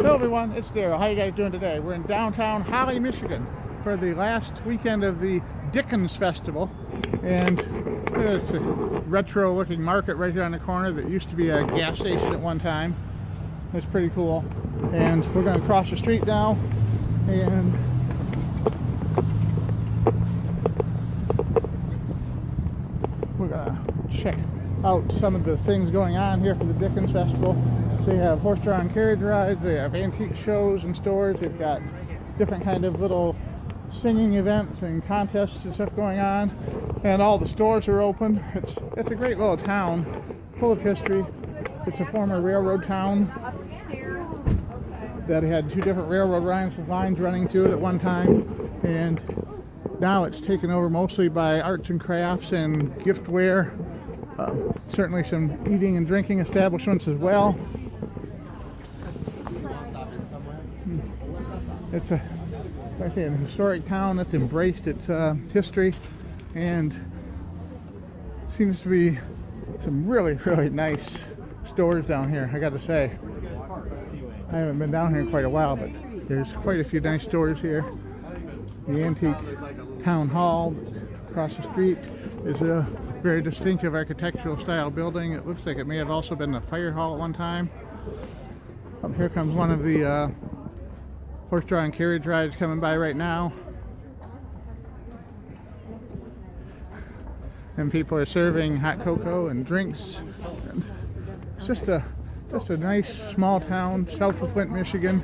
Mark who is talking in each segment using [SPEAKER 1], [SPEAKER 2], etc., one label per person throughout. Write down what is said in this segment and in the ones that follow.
[SPEAKER 1] Hello everyone, it's Daryl. How you guys doing today? We're in downtown Holly, Michigan for the last weekend of the Dickens Festival. And there's a retro looking market right here on the corner that used to be a gas station at one time. It's pretty cool. And we're going to cross the street now and we're going to check out some of the things going on here for the Dickens Festival. They have horse-drawn carriage rides, they have antique shows and stores, they've got different kind of little singing events and contests and stuff going on, and all the stores are open. It's a great little town, full of history. It's a former railroad town that had two different railroad lines running through it at one time, and now it's taken over mostly by arts and crafts and giftware. Certainly some eating and drinking establishments as well. It's a historic town that's embraced its history, and seems to be some really nice stores down here. I got to say, I haven't been down here in quite a while, but there's quite a few nice stores here. The antique town hall across the street is a very distinctive architectural style building. It looks like it may have also been the fire hall at one time. Up here comes one of the horse-drawn carriage rides coming by right now, and people are serving hot cocoa and drinks. And it's just a nice small town south of Flint, Michigan.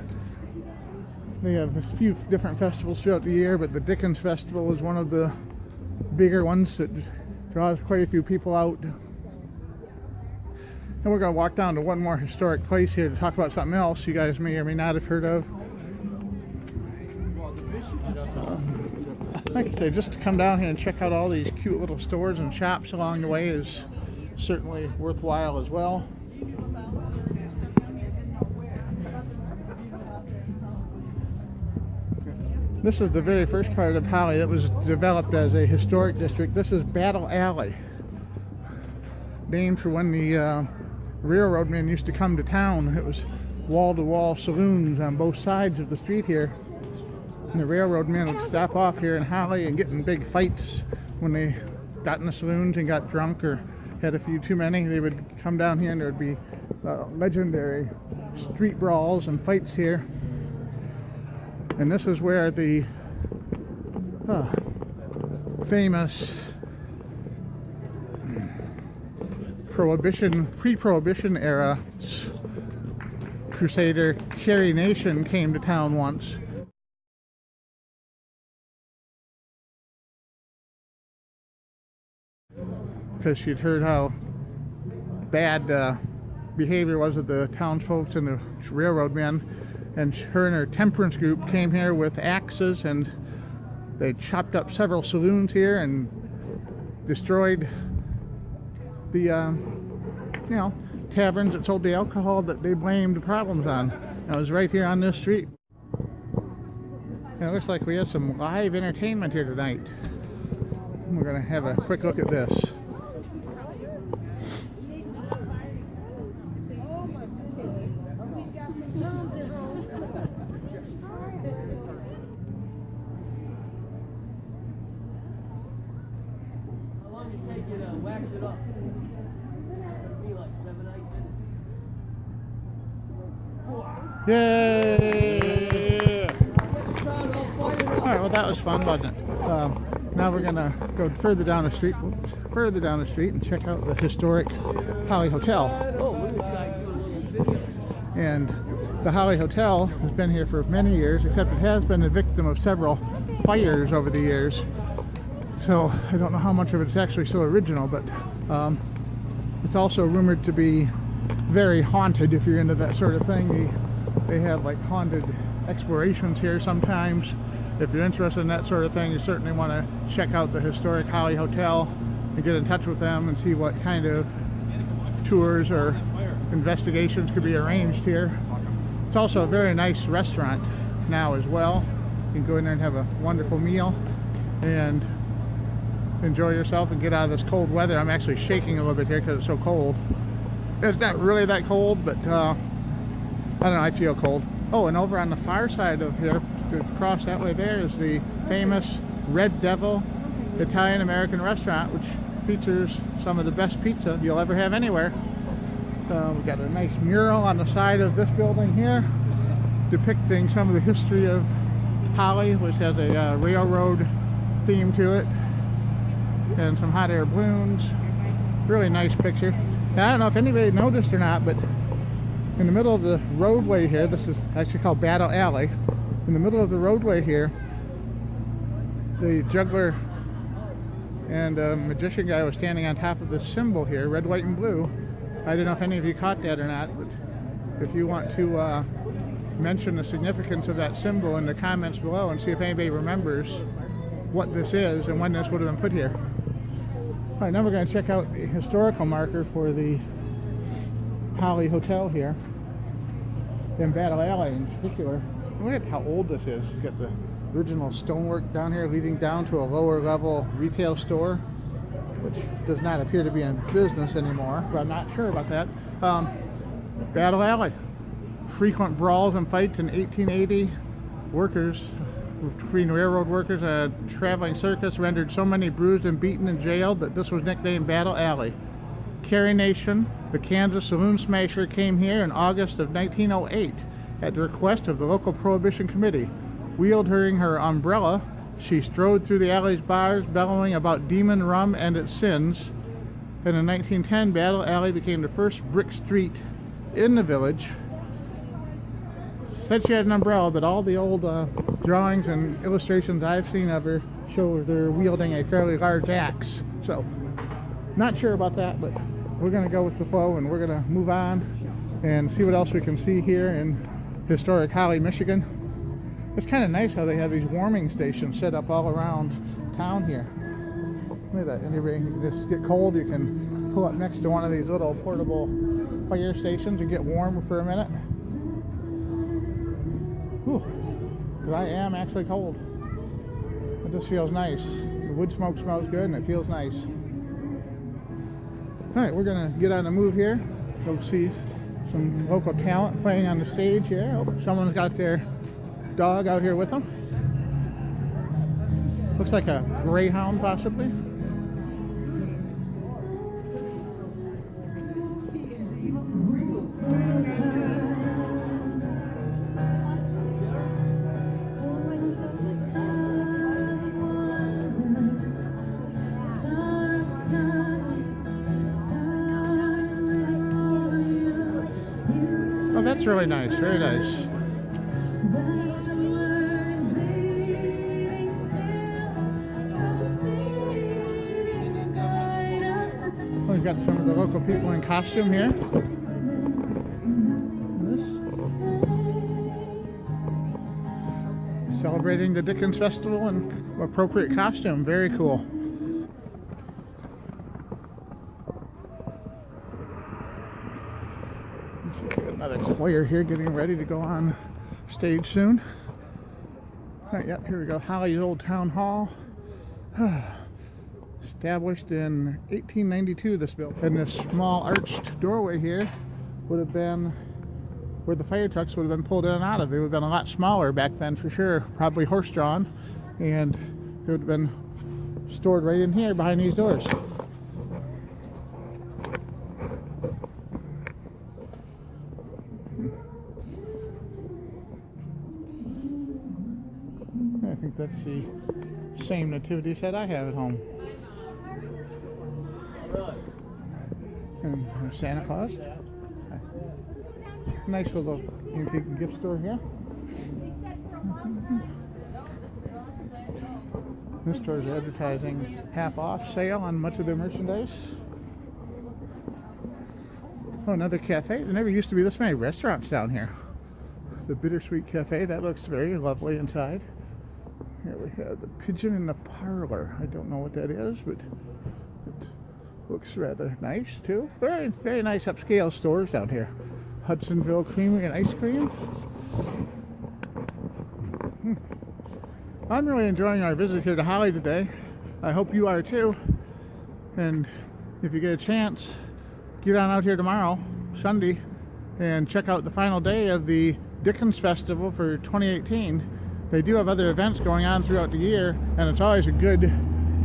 [SPEAKER 1] They have a few different festivals throughout the year, but the Dickens Festival is one of the bigger ones that draws quite a few people out. And we're going to walk down to one more historic place here to talk about something else you guys may or may not have heard of. Like I say, just to come down here and check out all these cute little stores and shops along the way is certainly worthwhile as well. This is the very first part of Holly that was developed as a historic district. This is Battle Alley, named for when the railroadmen used to come to town. It was wall-to-wall saloons on both sides of the street here. And the railroad men would stop off here in Holly and get in big fights when they got in the saloons and got drunk or had a few too many. They would come down here and there would be legendary street brawls and fights here. And this is where the famous pre-Prohibition era crusader Carrie Nation came to town once. Because she'd heard how bad behavior was of the townsfolk and the railroad men, and her and her temperance group came here with axes, and they chopped up several saloons here and destroyed the taverns that sold the alcohol that they blamed the problems on. And it was right here on this street. And it looks like we have some live entertainment here tonight. We're going to have a quick look at this.
[SPEAKER 2] Wax it up. Be like 7-8 minutes.
[SPEAKER 1] Yay! Alright, well that was fun, wasn't it? Now we're gonna go further down the street and check out the historic Holly Hotel. And the Holly Hotel has been here for many years, except it has been a victim of several fires over the years. So I don't know how much of it's actually still original, but it's also rumored to be very haunted if you're into that sort of thing. They have like haunted explorations here sometimes. If you're interested in that sort of thing, you certainly want to check out the historic Holly Hotel and get in touch with them and see what kind of tours or investigations could be arranged here. It's also a very nice restaurant now as well. You can go in there and have a wonderful meal and enjoy yourself and get out of this cold weather. I'm actually shaking a little bit here because it's so cold. It's not really that cold, but I don't know, I feel cold. Oh, and over on the far side of here, across that way there, is the famous Red Devil Italian-American restaurant, which features some of the best pizza you'll ever have anywhere. We've got a nice mural on the side of this building here depicting some of the history of Holly, which has a railroad theme to it, and some hot air balloons. Really nice picture. Now, I don't know if anybody noticed or not, but in the middle of the roadway here, this is actually called Battle Alley. In the middle of the roadway here, the juggler and magician guy was standing on top of this symbol here, red, white, and blue. I don't know if any of you caught that or not, but if you want to mention the significance of that symbol in the comments below and see if anybody remembers what this is and when this would have been put here. All right, now we're going to check out the historical marker for the Holly Hotel here in Battle Alley in particular. Look at how old this is. You've got the original stonework down here leading down to a lower level retail store, which does not appear to be in business anymore, but I'm not sure about that. Battle Alley. Frequent brawls and fights in 1880. Workers between railroad workers and a traveling circus rendered so many bruised and beaten and jailed that this was nicknamed Battle Alley. Carrie Nation, the Kansas saloon smasher, came here in August of 1908 at the request of the local Prohibition Committee. Wielding her umbrella, she strode through the alley's bars, bellowing about demon rum and its sins. And in 1910, Battle Alley became the first brick street in the village. Said she had an umbrella, but all the old drawings and illustrations I've seen of her show her wielding a fairly large axe. So, not sure about that, but we're going to go with the flow and we're going to move on and see what else we can see here in historic Holly, Michigan. It's kind of nice how they have these warming stations set up all around town here. Look at that. Anybody can just get cold, you can pull up next to one of these little portable fire stations and get warm for a minute. Whew. 'Cause I am actually cold. It just feels nice. The wood smoke smells good and it feels nice. Alright, we're going to get on the move here. Go see some local talent playing on the stage here. Oh, someone's got their dog out here with them. Looks like a greyhound, possibly. Oh, that's really nice. Very nice. We've got some of the local people in costume here. Celebrating the Dickens Festival in appropriate costume. Very cool. Another choir here getting ready to go on stage soon. All right, yep, here we go. Holly's Old Town Hall. Established in 1892, this building. And this small arched doorway here would have been where the fire trucks would have been pulled in and out of. It would have been a lot smaller back then for sure, probably horse-drawn, and it would have been stored right in here behind these doors. I think that's the same nativity set I have at home. And Santa Claus. Nice little antique gift store here. This store is advertising half off sale on much of their merchandise. Oh, another cafe. There never used to be this many restaurants down here. The Bittersweet Cafe, that looks very lovely inside. Here we have the Pigeon in the Parlor. I don't know what that is, but it looks rather nice too. Very, very nice upscale stores down here. Hudsonville Creamery and Ice Cream. I'm really enjoying our visit here to Holly today. I hope you are too. And if you get a chance, get on out here tomorrow, Sunday, and check out the final day of the Dickens Festival for 2018. They do have other events going on throughout the year, and it's always a good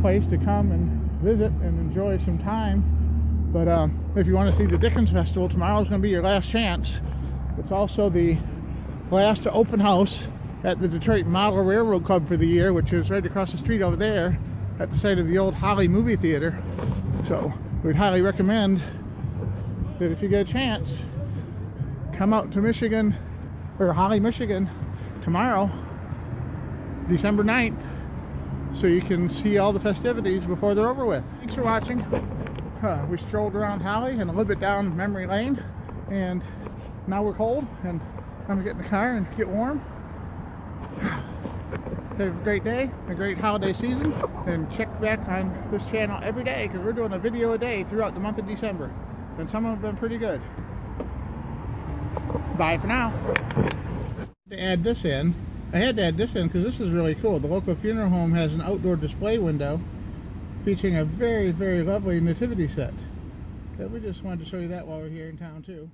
[SPEAKER 1] place to come and visit and enjoy some time. But if you want to see the Dickens Festival, tomorrow is going to be your last chance. It's also the last open house at the Detroit Model Railroad Club for the year, which is right across the street over there at the site of the old Holly movie theater. So we'd highly recommend that if you get a chance, come out to Michigan, or Holly, Michigan tomorrow, December 9th, so you can see all the festivities before they're over with. Thanks for watching. We strolled around Holly and a little bit down memory lane, and now we're cold and I'm gonna get in the car and get warm. Have a great day, a great holiday season, and check back on this channel every day because we're doing a video a day throughout the month of December, and some of them have been pretty good. Bye for now. To add this in, I had to add this in because this is really cool. The local funeral home has an outdoor display window featuring a very, very lovely nativity set. So we just wanted to show you that while we're here in town too.